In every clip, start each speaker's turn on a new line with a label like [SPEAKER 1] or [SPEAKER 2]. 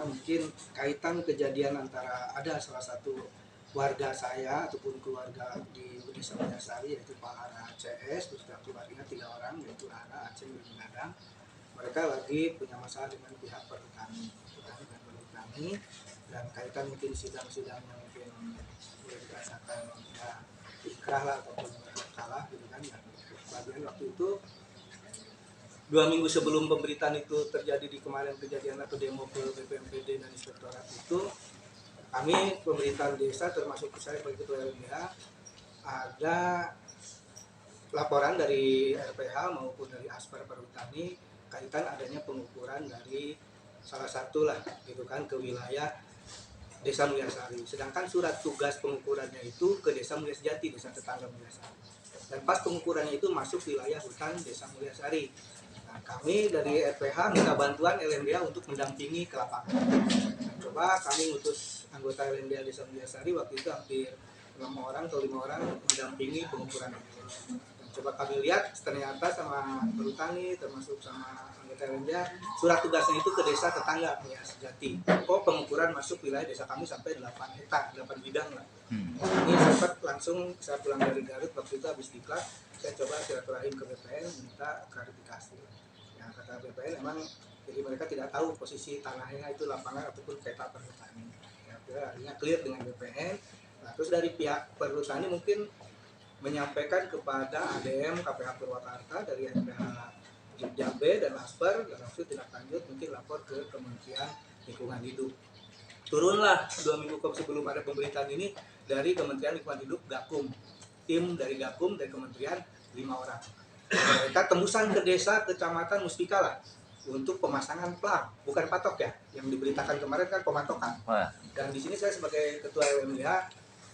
[SPEAKER 1] mungkin kaitan kejadian antara ada salah satu warga saya ataupun keluarga di Desa Mulyasari, yaitu Pak Ara CS, terus keluarganya 3 orang, yaitu Ara, Aceh, dan Dadang. Mereka lagi punya masalah dengan pihak perhutani, dan kaitan mungkin sidang-sidang yang mungkin boleh dirasakan ya ikrah lah ataupun kalah gitu kan. Dan bagian waktu itu 2 minggu sebelum pemberitaan itu terjadi di kemarin kejadian atau demo ke BPMPD dan Inspektorat itu, kami pemerintahan desa termasuk saya sebagai ketua LMDH ada laporan dari RPH maupun dari Aspar Perhutani kaitan adanya pengukuran dari salah satu lah gitu kan ke wilayah Desa Mulyasari. Sedangkan surat tugas pengukurannya itu ke Desa Mulyasjati, desa tetangga Mulyasari. Dan pas pengukurannya itu masuk wilayah hutan Desa Mulyasari. Nah, kami dari RPH minta bantuan LMDH untuk mendampingi ke lapangan. Coba kami ngutus anggota LMDH Desa Mulyasari waktu itu hampir 6 orang atau 5 orang mendampingi pengukuran itu. Coba kami lihat ternyata sama perhutani termasuk sama anggota LMDH surat tugasnya itu ke desa tetangga Mulyasjati. Oh, pengukuran masuk wilayah desa kami sampai 8 hektar, 8 bidang lah. Ini sempat langsung saya pulang dari Garut waktu itu habis diklat, saya coba silaturahim ke BPN minta klarifikasi. Ya, kata BPN emang jadi mereka tidak tahu posisi tanahnya itu lapangan ataupun peta perhutani. Ya, akhirnya clear dengan BPN. Nah, terus dari pihak perhutani mungkin menyampaikan kepada ADM KPH Purwakarta dari RPH Jambe dan Asper, dan langsung tindak lanjut mungkin lapor ke Kementerian Lingkungan Hidup. Turunlah 2 minggu sebelum ada pemberitaan ini dari Kementerian Lingkungan Hidup Gakum, tim dari Gakum dari Kementerian 5 orang. Mereka tembusan ke desa kecamatan Muspika lah untuk pemasangan plang, bukan patok ya. Yang diberitakan kemarin kan pematokan. Dan di sini saya sebagai ketua LMDH,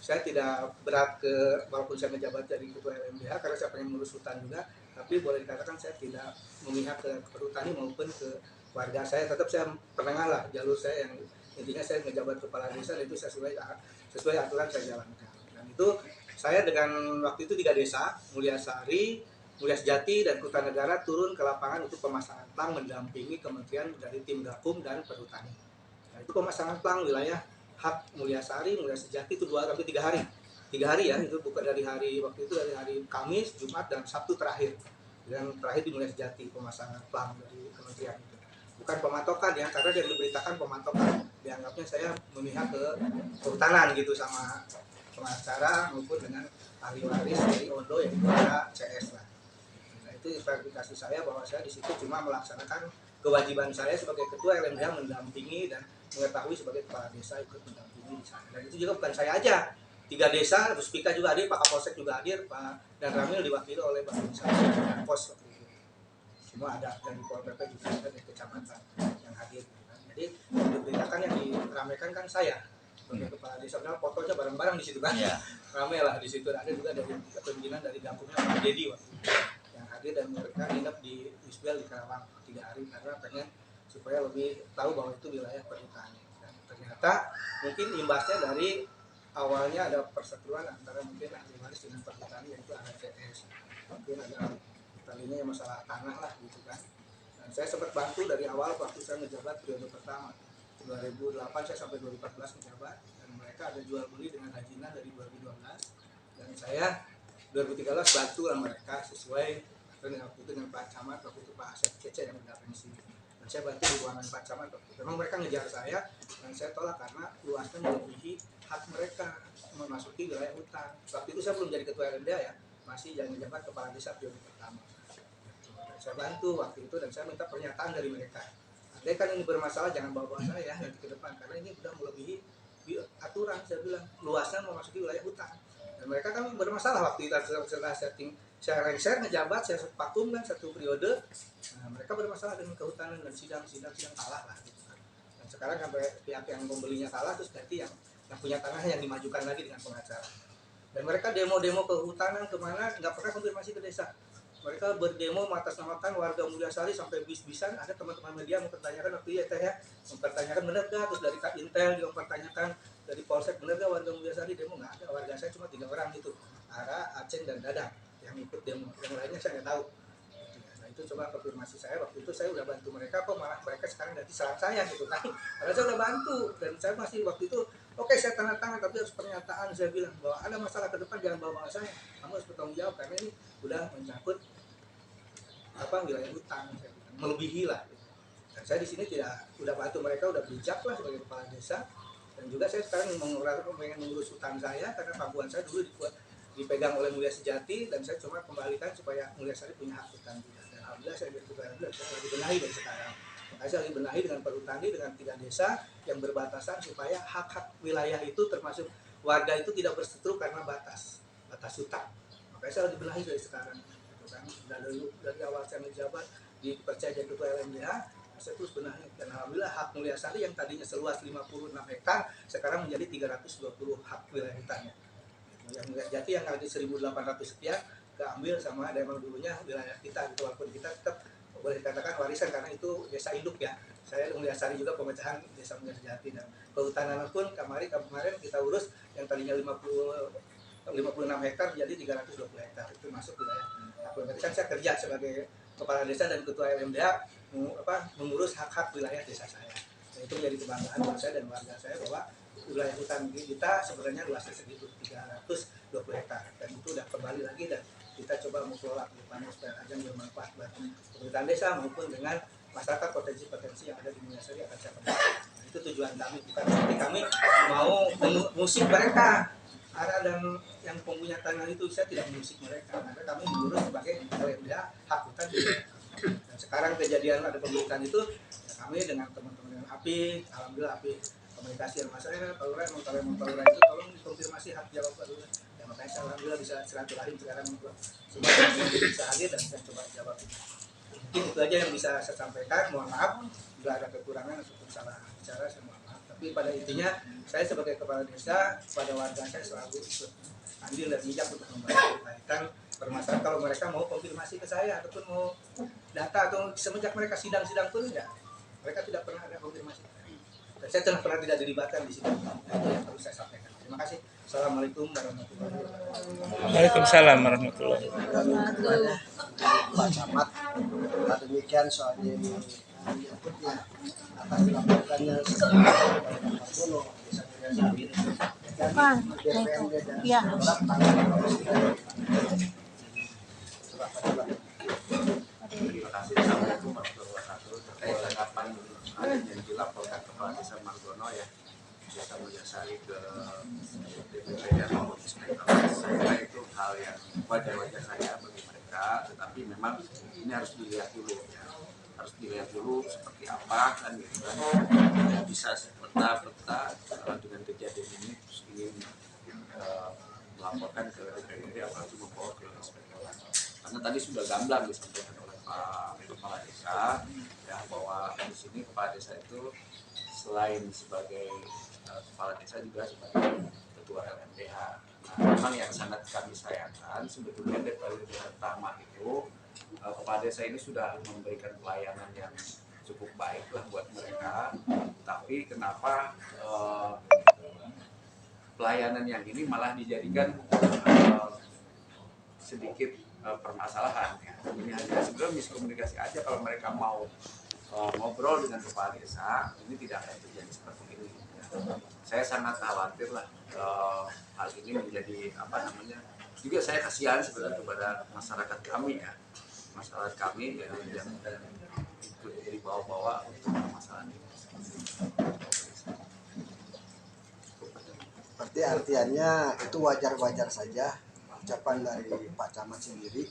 [SPEAKER 1] saya tidak berat ke, walaupun saya menjabat jadi ketua LMDH karena saya pengen ngurus hutan juga, tapi boleh dikatakan saya tidak memihak ke perhutani maupun ke warga saya. Tetap saya penengah lah jalur saya, yang intinya saya ngejabat kepala desa, dan itu sesuai aturan saya jalankan. Dan itu saya dengan waktu itu 3 desa, Mulyasari, Mulyasjati, dan Kutanegara turun ke lapangan untuk pemasangan plang mendampingi kementerian dari tim Gakum dan perhutani. Nah, itu pemasangan plang wilayah hak Mulyasari, Mulyasjati itu 2 sampai 3 hari. 3 hari ya, itu bukan dari hari waktu itu, dari hari Kamis, Jumat, dan Sabtu terakhir. Dan terakhir di Mulyasjati pemasangan plang dari kementerian itu. Bukan pematokan ya, karena yang diberitakan pematokan. Dianggapnya saya memihak ke kehutanan gitu sama pengacara maupun dengan ahli waris dari Ondo yang ada CS lah. Nah, itu klarifikasi saya bahwa saya di situ cuma melaksanakan kewajiban saya sebagai ketua LMDH mendampingi dan mengetahui sebagai kepala desa ikut mendampingi di sana. Dan itu juga bukan saya aja, 3 desa, Ruspika juga hadir, Pak Kapolsek juga hadir, Pak dan Ramil diwakili oleh Pak Desa dan Pos waktu itu. Semua ada, dan di Pol PP juga ada, dari kecamatan yang hadir. Jadi yang diberitakan, yang diramaikan kan saya sebagai kepala desa. Padahal fotonya bareng-bareng di situ kan, ramai lah di situ. Ada juga dari pimpinan dari Gakumnya Pak Dedi waktu itu yang hadir, dan mereka nginep di Wisbel di Karawang 3 hari karena pengen supaya lebih tahu bahwa itu wilayah perhutani. Dan ternyata mungkin imbasnya dari awalnya ada perseteruan antara mungkin ahli waris dengan perhutani, yaitu ada CS, mungkin ada tadinya masalah tanah lah gitu kan. Dan saya sempat bantu dari awal waktu saya menjabat periode pertama 2008 saya sampai 2014 menjabat, dan mereka ada jual beli dengan Hajina dari 2012, dan saya 2013 bantu lah mereka sesuai dengan waktu itu dengan Pak Camat, waktu itu Pak Asep Cece yang udah pensiun. Dan saya bantu di ruangan Pak Camat waktu itu. Memang mereka ngejar saya, dan saya tolak karena luasnya melebihi hak mereka memasuki wilayah hutan. Waktu itu saya belum jadi ketua LMDH ya, masih jadi menjabat kepala desa periode pertama. Dan saya bantu waktu itu, dan saya minta pernyataan dari mereka. Andai kan ini bermasalah, jangan bawa-bawa saya nanti ke depan, karena ini sudah melebihi aturan. Saya bilang luasnya memasuki wilayah hutan. Dan mereka kan bermasalah waktu itu setelah setting saya lengser ngejabat, saya vakum kan 1 periode. Nah, mereka bermasalah dengan kehutanan dan sidang kalah lah gitu kan. Dan sekarang sampai pihak yang pembelinya kalah, terus ganti yang punya tanah yang dimajukan lagi dengan pengacara. Dan mereka demo-demo kehutanan kemana, nggak pernah konfirmasi ke desa. Mereka berdemo mengatasnamakan warga Mulyasari sampai bis-bisan. Ada teman-teman media mempertanyakan waktu itu ya, mempertanyakan benar gak, terus dari Kak Intel juga mempertanyakan, dari Polsek benar gak warga Mulyasari demo. Nggak ada, warga saya cuma 3 orang itu, Ara, Aceh, dan Dadang yang ikut demo, yang lainnya saya nggak tahu. Nah, itu coba konfirmasi saya, waktu itu saya udah bantu mereka, kok malah mereka sekarang ganti serang saya gitu kan. Karena saya udah bantu dan saya masih waktu itu oke, saya tanda tangan, tapi harus pernyataan. Saya bilang bahwa ada masalah ke depan jangan bawa saya, kamu harus bertanggung jawab karena ini udah menyangkut wilayah hutan, saya bilang, melebihi lah. Dan saya di sini tidak udah bantu mereka, udah bijak lah sebagai kepala desa. Dan juga saya sekarang pengen mengurus hutan saya karena pangkuan saya dulu dipegang oleh Mulia Sejati, dan saya cuma kembalikan supaya Mulia Sejati punya hak hutan juga. Dan alhamdulillah saya lagi benahi dari sekarang. Makanya saya lagi benahi dengan Perhutani, dengan 3 desa yang berbatasan supaya hak-hak wilayah itu termasuk warga itu tidak berseteru karena batas hutan. Makanya saya lagi benahi dari sekarang. Gitu kan. Dari awal saya menjabat dipercaya jadi ketua LMDH, saya terus benahi, dan alhamdulillah hak Mulia Sari yang tadinya seluas 56 hektar sekarang menjadi 320 hak wilayah hutannya. Yang Mulia Sejati yang ada 1.800 sekian keambil sama memang dulunya wilayah kita gitu, walaupun kita tetap boleh dikatakan warisan karena itu desa induk ya. Saya Mulia Sari juga pemecahan desa Mulia Sejati, dan kehutanan pun kemarin kita urus yang tadinya 56 hektar menjadi 320 hektar, itu masuk wilayah. Berarti kan saya kerja sebagai kepala desa dan ketua LMDH mengurus hak-hak wilayah desa saya. Dan itu menjadi kebanggaan buat saya dan warga saya bahwa wilayah hutan kita sebenarnya luasnya segitu 320 hektar, dan itu udah kembali lagi, dan kita coba mengelola ke depannya supaya ajang bermanfaat buat pemerintahan desa maupun dengan masyarakat. Potensi-potensi yang ada di Mulia Sari akan saya kembangkan. Nah, itu tujuan kami, bukan berarti kami mau mengusik mereka. Ada dan yang mempunyai tanah itu saya tidak mengusik mereka, karena kami mengurus sebagai LMDH hak hutan di daerah. Dan sekarang kejadian ada pemerintahan itu, ya kami dengan teman-teman dengan API, alhamdulillah API komunikasi sama saya, Pak Lurah itu tolong konfirmasi hak jawab Pak Lurah. Ya, makanya saya alhamdulillah bisa silaturahim sekarang untuk semua yang bisa hadir, dan saya coba jawab. Mungkin itu aja yang bisa saya sampaikan. Mohon maaf bila ada kekurangan ataupun salah bicara, saya mohon maaf. Tapi pada intinya saya sebagai kepala desa, pada warga saya selalu ikut andil dan bijak untuk membantu kaitan permasalahan. Kalau mereka mau konfirmasi ke saya ataupun mau data, atau semenjak mereka sidang-sidang pun ya mereka tidak pernah ada konfirmasi. Dan saya pernah tidak dilibatkan di sini. Nah, itu yang harus saya sampaikan. Terima kasih. Assalamualaikum warahmatullahi wabarakatuh.
[SPEAKER 2] Waalaikumsalam warahmatullahi
[SPEAKER 3] wabarakatuh. Pak Camat, demikian soalnya berikutnya atas dilaporkannya Margono Desa Mulia Sari dan DPMD dan Sekolah tanggal 9.
[SPEAKER 4] Terima kasih. Assalamualaikum warahmatullahi wabarakatuh. Terkait tanggapan yang dilaporkan Kepala Desa Margono ya, Desa Mulia Sari ke DPP dan maupun inspektor, saya kira itu hal yang wajar-wajar saja bagi mereka, tetapi memang ini harus dilihat dulu ya, harus dilihat dulu seperti apa kan gitu kan. Tidak bisa peta dengan kejadian ini terus ingin melaporkan ke DPRD apalagi membawa ke inspektorat. Karena tadi sudah gamblang disampaikan oleh Pak Kepala Desa ya, bahwa di sini Kepala Desa itu selain sebagai Kepala Desa juga sebagai Ketua LMDH. Nah, memang yang sangat kami sayangkan sebetulnya dari pertama itu Kepala Desa ini sudah memberikan pelayanan yang cukup baik lah buat mereka, tapi kenapa pelayanan yang ini malah dijadikan sedikit permasalahan ya. Ini hanya sebenarnya miskomunikasi aja. Kalau mereka mau ngobrol dengan kepala desa, ini tidak akan terjadi seperti ini ya. Saya sangat khawatir lah hal ini menjadi juga saya kasihan sebenarnya kepada masyarakat kami ya, masyarakat kami yang ikut dibawa-bawa untuk masalah ini.
[SPEAKER 3] Berarti artiannya itu wajar-wajar saja ucapan dari Pak Camat sendiri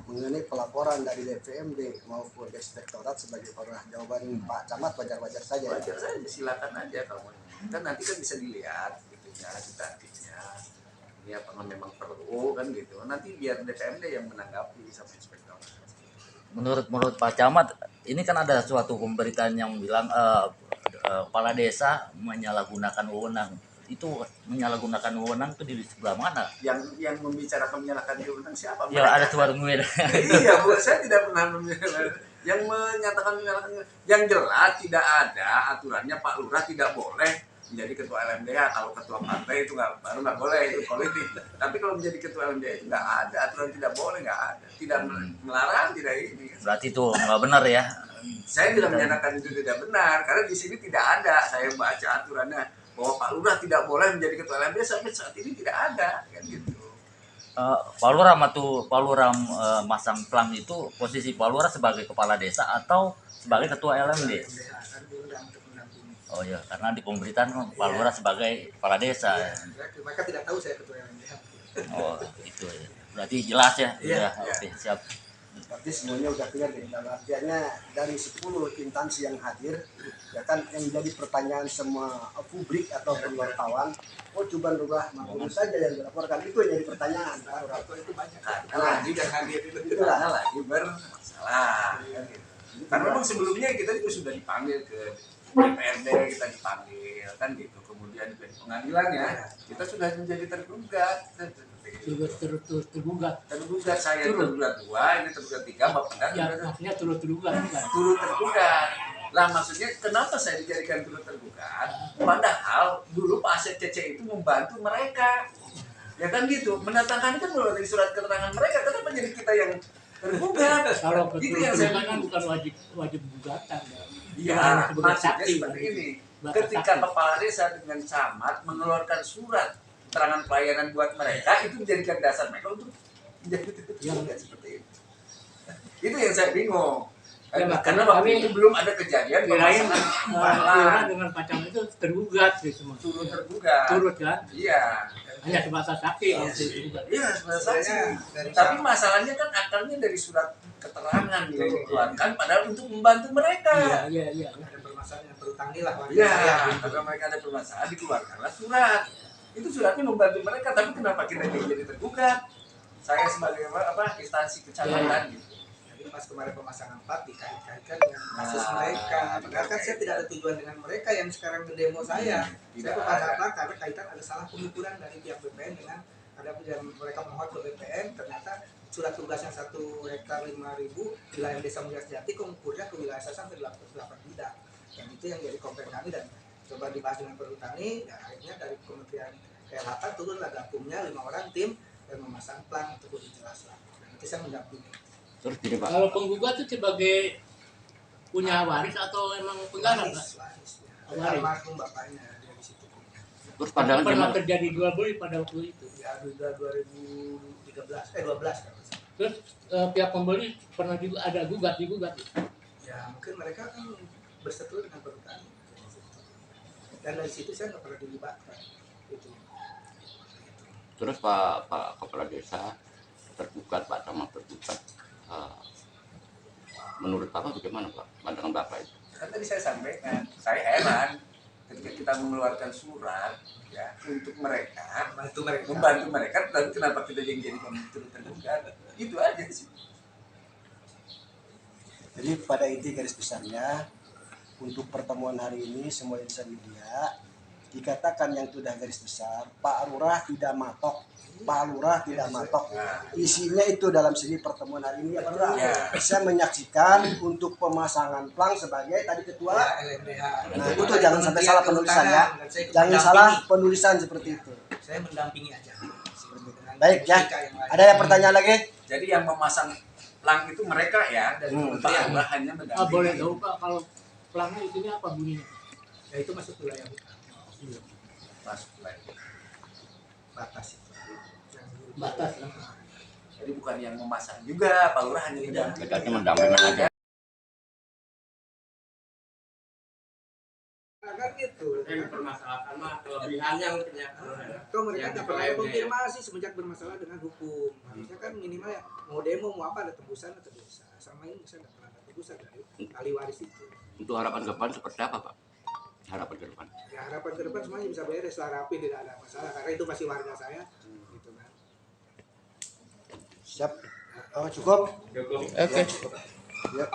[SPEAKER 3] mengenai pelaporan dari DPMD maupun Inspektorat sebagai pernah jawaban Pak Camat wajar-wajar saja.
[SPEAKER 4] Wajar saja, silakan aja kalau kan nanti kan bisa dilihat gitu ya, detailnya ini apakah memang perlu kan gitu. Nanti biar DPMD yang menanggapi sama Inspektorat.
[SPEAKER 2] Menurut Pak Camat, ini kan ada suatu pemberitaan yang bilang kepala desa menyalahgunakan wewenang. Itu menyalahgunakan wewenang itu di sebelah mana?
[SPEAKER 4] Yang membicarakan menyalahkan wewenang siapa?
[SPEAKER 2] Ya ada suara gue.
[SPEAKER 4] Iya, saya tidak pernah yang menyatakan menyalahkan. Yang jelas tidak ada aturannya Pak Lurah tidak boleh menjadi ketua LMDH. Kalau ketua partai itu baru nggak boleh, itu politik. Tapi kalau menjadi ketua LMDH itu nggak ada aturan tidak boleh, nggak ada, tidak melarang, tidak ini.
[SPEAKER 2] Berarti itu nggak benar ya?
[SPEAKER 4] Saya tidak menyatakan itu tidak benar, karena di sini tidak ada. Saya baca aturannya bahwa Pak Lurah tidak boleh menjadi ketua LMDH, sampai saat ini tidak ada, kan gitu.
[SPEAKER 2] Pak Lurah Pak Lurah masang plang itu posisi Pak Lurah sebagai kepala desa atau sebagai ketua LMD?
[SPEAKER 1] LMDH kan diundang untuk mendampingi.
[SPEAKER 2] Oh iya, karena di pemberitaan Pak Lurah sebagai kepala desa.
[SPEAKER 1] Iya, mereka tidak tahu saya ketua LMDH.
[SPEAKER 2] Oh itu ya. Berarti jelas ya.
[SPEAKER 1] Iya,
[SPEAKER 2] Udah, oke, siap.
[SPEAKER 3] Berarti semuanya udah clear nih. Dalam artiannya dari 10 instansi yang hadir, ya kan yang jadi pertanyaan semua publik atau wartawan, oh Tuban Lurah Mangunkusumo saja yang dilaporkan, itu yang jadi pertanyaan.
[SPEAKER 1] Itu banyak.
[SPEAKER 4] Karena lagi dan hadir itu karena lagi bermasalah. Kan gitu. Karena memang sebelumnya kita juga sudah dipanggil ke DPRD, kita dipanggil kan gitu. Kemudian di pengadilannya kita sudah menjadi tergugat. Tergugat saya tergugat 2, ini tergugat 3, Bapak kan
[SPEAKER 5] maksudnya turut tergugat kan?
[SPEAKER 4] turut tergugat. Lah maksudnya kenapa saya dijadikan turut tergugat? Padahal dulu Pak Asep Cece itu membantu mereka. Ya kan gitu, mendatangkan kan mulai dari surat keterangan mereka, kenapa jadi kita yang tergugat?
[SPEAKER 5] Kalau
[SPEAKER 4] Itu
[SPEAKER 5] betul
[SPEAKER 4] yang saya
[SPEAKER 5] kan bukan wajib gugatan.
[SPEAKER 4] Iya,
[SPEAKER 5] Sebagai
[SPEAKER 4] maksudnya
[SPEAKER 5] saksi,
[SPEAKER 4] seperti ini.
[SPEAKER 5] sebagai
[SPEAKER 4] Ketika
[SPEAKER 5] saksi.
[SPEAKER 4] kepala desa dengan camat mengeluarkan surat keterangan pelayanan buat mereka, itu menjadikan dasar mereka untuk menjadi tergugat seperti itu. Itu yang saya bingung.
[SPEAKER 5] Ya,
[SPEAKER 4] Karena
[SPEAKER 5] makanya
[SPEAKER 4] waktu
[SPEAKER 5] kami
[SPEAKER 4] itu belum ada kejadian
[SPEAKER 5] kirain
[SPEAKER 4] pemasangan
[SPEAKER 5] Lurah dengan Pacam itu tergugat gitu
[SPEAKER 4] turut
[SPEAKER 5] maksudnya.
[SPEAKER 4] tergugat.
[SPEAKER 5] Turut kan?
[SPEAKER 4] Iya.
[SPEAKER 5] Hanya sebatas saksi kalau tergugat.
[SPEAKER 4] Iya, sebenarnya
[SPEAKER 1] Sebenarnya
[SPEAKER 4] saksi.
[SPEAKER 1] dari
[SPEAKER 4] Tapi masalahnya kan akarnya dari surat keterangan yang dikeluarkan padahal untuk membantu mereka.
[SPEAKER 5] Iya.
[SPEAKER 1] ada permasalahan yang berutang lah warga
[SPEAKER 4] Iya,
[SPEAKER 1] saya.
[SPEAKER 4] karena mereka ada permasalahan dikeluarkanlah surat. Itu suratnya membantu mereka, tapi kenapa kita jadi tergugat? Saya sebagai instansi kecamatan gitu.
[SPEAKER 1] Jadi pas kemarin pemasangan plat dikait-kaitkan dengan kasus mereka. Padahal kan saya tidak ada tujuan dengan mereka yang sekarang mendemo saya.
[SPEAKER 4] Tidak
[SPEAKER 1] Saya memasang
[SPEAKER 4] ada.
[SPEAKER 1] plat karena kaitan ada salah pengukuran dari pihak BPN dengan ada yang mereka mohon ke BPN, ternyata surat tugas yang 1 hektar 5.000 wilayah desa Mulia Sejati mengukurnya ke wilayah saya sampai 8 bidang. Dan itu yang jadi komplain kami dan coba dibahas dengan Perhutani, ya akhirnya dari Kementerian KLHK turunlah gabungnya 5 orang tim dan memasang plan untuk lebih jelas lah. Dan itu saya mendampingi.
[SPEAKER 2] Terus gini Pak.
[SPEAKER 5] Kalau penggugat itu sebagai punya waris atau emang penggarap Pak?
[SPEAKER 1] Waris.
[SPEAKER 5] Waris.
[SPEAKER 1] Almarhum bapaknya dia di situ.
[SPEAKER 2] Terus pandangan
[SPEAKER 5] Pernah
[SPEAKER 2] gimana?
[SPEAKER 5] terjadi jual beli pada waktu itu.
[SPEAKER 1] Ya sudah 12 kan.
[SPEAKER 5] Terus pihak pembeli pernah juga ada digugat.
[SPEAKER 1] Ya mungkin mereka kan berseteru dengan Perhutani. Dan dari situ saya nggak pernah dilibatkan. Gitu.
[SPEAKER 6] Terus Pak Kepala Desa tergugat, Pak Camat tergugat. Menurut Bapak bagaimana Pak? Pandangan Bapak itu?
[SPEAKER 4] Kan tadi saya sampaikan, saya heran ketika kita mengeluarkan surat ya untuk mereka membantu mereka, lalu kenapa kita yang jadi turut tergugat? Itu aja sih.
[SPEAKER 3] Jadi pada inti garis besarnya untuk pertemuan hari ini semua insan media dikatakan yang sudah garis besar Pak Lurah tidak matok. Pak Lurah tidak matok. Isinya itu dalam sini pertemuan hari ini ya Pak Lurah.
[SPEAKER 4] Ya.
[SPEAKER 3] Saya menyaksikan untuk pemasangan plang sebagai tadi ketua.
[SPEAKER 1] LMDH.
[SPEAKER 3] Nah itu jangan sampai salah penulisan ya. Jangan salah penulisan seperti itu.
[SPEAKER 1] Saya mendampingi aja.
[SPEAKER 3] Baik ya. Ada yang pertanyaan lagi?
[SPEAKER 4] Jadi yang memasang plang itu mereka ya, dari Kementerian hanya mendampingi.
[SPEAKER 5] Boleh tahu Pak kalau pelangnya itu apa bunyinya?
[SPEAKER 1] Ya itu masuk wilayah hutan.
[SPEAKER 4] Masuk lagi.
[SPEAKER 1] Batas itu.
[SPEAKER 5] Batas.
[SPEAKER 4] Jadi bukan yang memasang juga, Pak Lurah hanya mendampingi.
[SPEAKER 6] Dekatnya mendampingi aja.
[SPEAKER 1] Kan gitu.
[SPEAKER 5] Permasalahan mah kelebihannya
[SPEAKER 1] Kok mereka nggak pernah konfirmasi semenjak bermasalah dengan hukum. Harusnya kan minimal ya mau demo mau apa ada tebusan atau dosa. Sama ini saya nggak pernah ada tebusan dari ahli waris itu.
[SPEAKER 6] Untuk harapan ke depan seperti apa Pak? Harapan ke depan.
[SPEAKER 1] Ya harapan ke depan semuanya bisa beres lah rapi tidak ada masalah karena itu masih warga saya gitu kan.
[SPEAKER 3] Siap. Oh cukup.
[SPEAKER 5] Oke.
[SPEAKER 3] Ya.